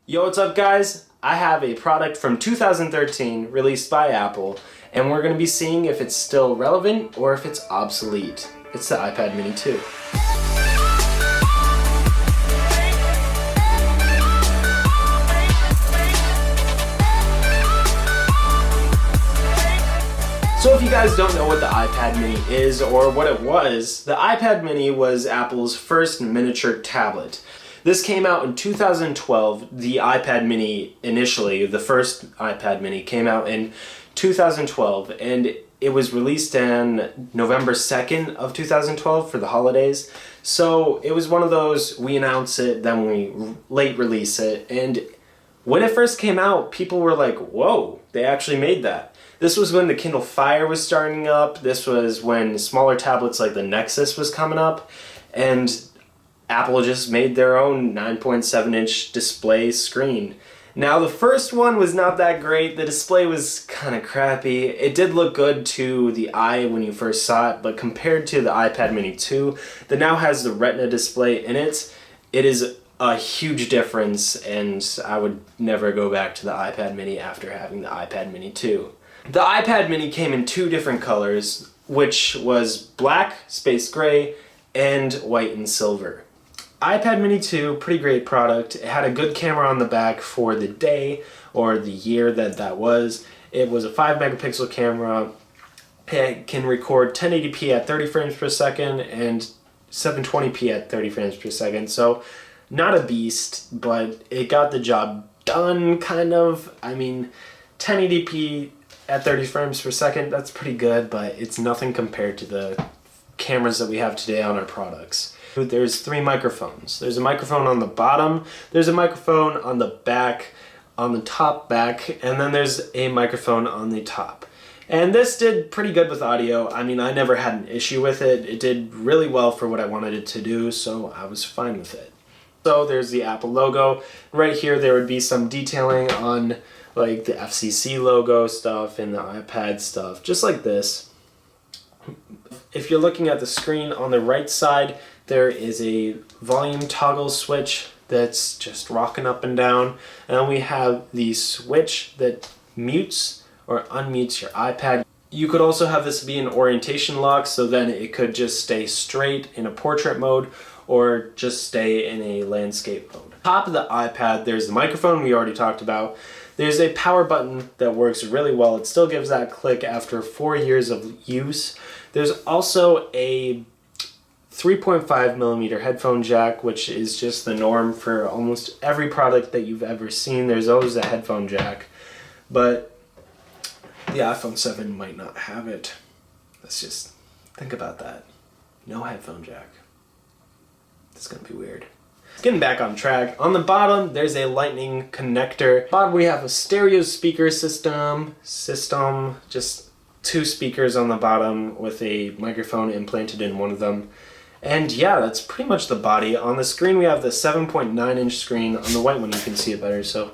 Yo, what's up guys? I have a product from 2013 released by Apple, and we're going to be seeing if it's still relevant or if it's obsolete. It's the iPad mini 2. So if you guys don't know what the iPad mini is or what it was, the iPad mini was Apple's first miniature tablet. This came out in 2012. The iPad mini initially, the first iPad mini came out in 2012, and it was released on November 2nd of 2012 for the holidays. So it was one of those, we announce it, then we late release it, and when it first came out, people were like, whoa, they actually made that. This was when the Kindle Fire was starting up. This was when smaller tablets like the Nexus was coming up, and Apple just made their own 9.7-inch display screen. Now the first one was not that great. The display was kind of crappy. It did look good to the eye when you first saw it, but compared to the iPad mini 2 that now has the Retina display in it, it is a huge difference, and I would never go back to the iPad mini after having the iPad mini 2. The iPad mini came in two different colors, which was black, space gray, and white and silver. iPad mini 2, pretty great product. It had a good camera on the back for the day or the year that was. It was a 5 megapixel camera. It can record 1080p at 30 frames per second and 720p at 30 frames per second. So not a beast, but it got the job done, kind of. I mean, 1080p at 30 frames per second, that's pretty good, but it's nothing compared to the cameras that we have today on our products. There's 3 microphones. There's a microphone on the bottom, there's a microphone on the back, on the top back, and then there's a microphone on the top. And this did pretty good with audio. I mean, I never had an issue with it. It did really well for what I wanted it to do, so I was fine with it. So there's the Apple logo. Right here there would be some detailing on like the FCC logo stuff and the iPad stuff, just like this. If you're looking at the screen on the right side, there is a volume toggle switch that's just rocking up and down. And then we have the switch that mutes or unmutes your iPad. You could also have this be an orientation lock, so then it could just stay straight in a portrait mode or just stay in a landscape mode. Top of the iPad, there's the microphone we already talked about. There's a power button that works really well. It still gives that click after 4 years of use. There's also a 3.5mm headphone jack, which is just the norm for almost every product that you've ever seen. There's always a headphone jack, but the iPhone 7 might not have it. Let's just think about that. No headphone jack. It's gonna be weird. Getting back on track, on the bottom there's a lightning connector. Bottom we have a stereo speaker system, just 2 speakers on the bottom with a microphone implanted in one of them. And yeah, that's pretty much the body. On the screen we have the 7.9-inch screen. On the white one you can see it better. So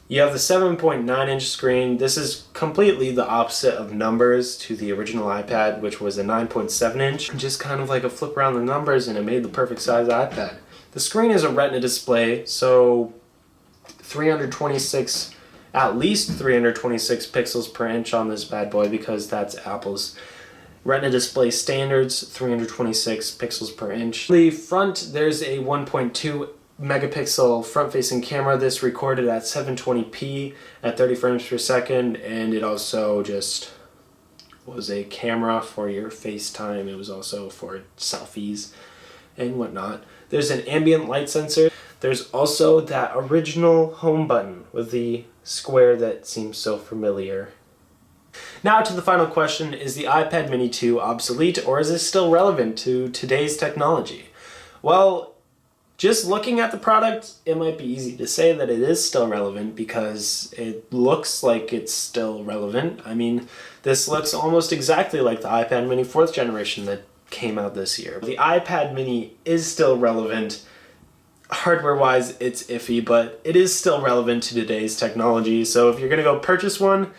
you have the 7.9-inch screen. This is completely the opposite of numbers to the original iPad, which was a 9.7-inch. Just kind of like a flip around the numbers and it made the perfect size iPad. The screen is a Retina display, so at least 326 pixels per inch on this bad boy, because that's Apple's Retina display standards, 326 pixels per inch. The front, there's a 1.2 megapixel front-facing camera. This recorded at 720p at 30 frames per second, and it also just was a camera for your FaceTime. It was also for selfies and whatnot. There's an ambient light sensor. There's also that original home button with the square that seems so familiar. Now to the final question, is the iPad mini 2 obsolete, or is it still relevant to today's technology? Well, just looking at the product, it might be easy to say that it is still relevant because it looks like it's still relevant. I mean, this looks almost exactly like the iPad mini 4th generation that came out this year. The iPad mini is still relevant. Hardware-wise, it's iffy, but it is still relevant to today's technology. So if you're gonna go purchase one,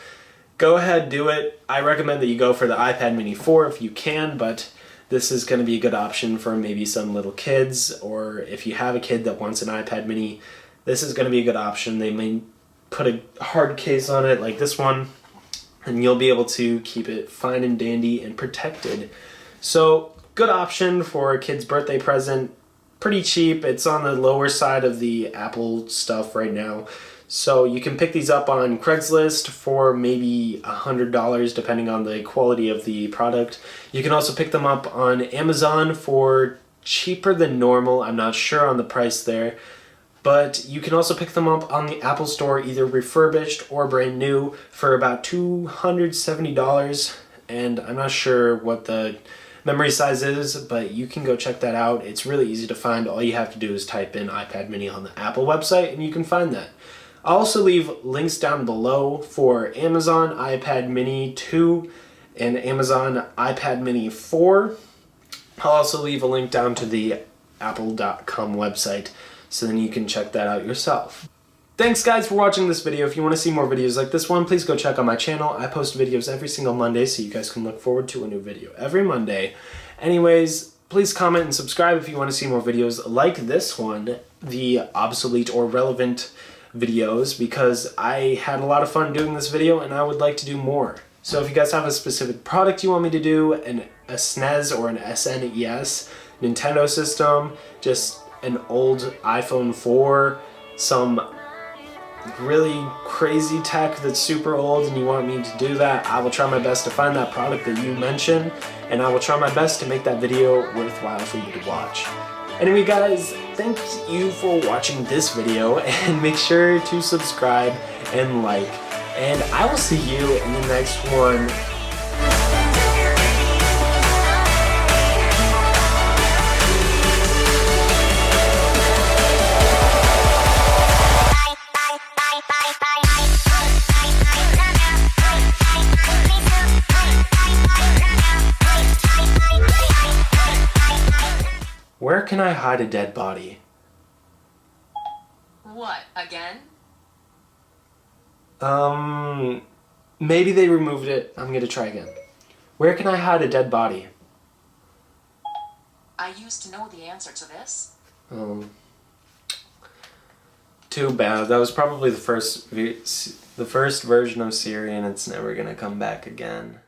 go ahead, do it. I recommend that you go for the iPad mini 4 if you can, but this is gonna be a good option for maybe some little kids, or if you have a kid that wants an iPad mini this is going to be a good option. They may put a hard case on it like this one, and you'll be able to keep it fine and dandy and protected. So good option for a kid's birthday present. Pretty cheap. It's on the lower side of the Apple stuff right now. So you can pick these up on Craigslist for maybe $100 depending on the quality of the product. You can also pick them up on Amazon for cheaper than normal. I'm not sure on the price there. But you can also pick them up on the Apple Store, either refurbished or brand new, for about $270. And I'm not sure what the memory size is, but you can go check that out. It's really easy to find. All you have to do is type in iPad mini on the Apple website and you can find that. I'll also leave links down below for Amazon iPad mini 2 and Amazon iPad mini 4. I'll also leave a link down to the apple.com website, so then you can check that out yourself. Thanks guys for watching this video. If you want to see more videos like this one, please go check out my channel. I post videos every single Monday, so you guys can look forward to a new video every Monday. Anyways, please comment and subscribe if you want to see more videos like this one, the obsolete or relevant videos, because I had a lot of fun doing this video and I would like to do more. So if you guys have a specific product you want me to do, a SNES or an SNES, Nintendo system, just an old iPhone 4, some really crazy tech that's super old and you want me to do that, I will try my best to find that product that you mentioned, and I will try my best to make that video worthwhile for you to watch. Anyway guys, thank you for watching this video, and make sure to subscribe and like, and I will see you in the next one. Where can I hide a dead body? What, again? Maybe they removed it. I'm gonna try again. Where can I hide a dead body? I used to know the answer to this. Too bad. That was probably the first version of Siri, and it's never gonna come back again.